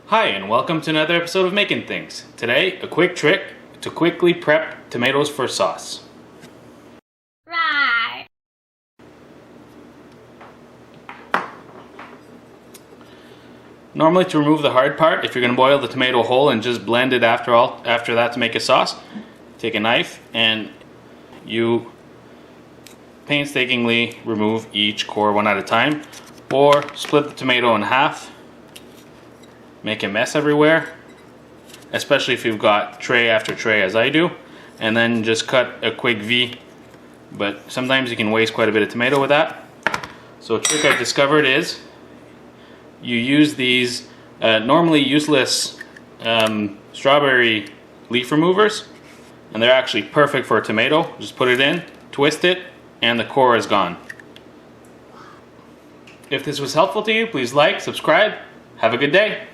Hi, and welcome to another episode of Making Things. Today, a quick trick to quickly prep tomatoes for sauce. Right. Normally, to remove the hard part, if you're going to boil the tomato whole and just blend it after that to make a sauce, take a knife and you painstakingly remove each core one at a time, or split the tomato in half. Make a mess everywhere, especially if you've got tray after tray as I do, and then just cut a quick V, but sometimes you can waste quite a bit of tomato with that. So a trick I've discovered is you use these normally useless strawberry leaf removers, and they're actually perfect for a tomato. Just put it in, twist it, and the core is gone. If this was helpful to you, please like, subscribe, have a good day.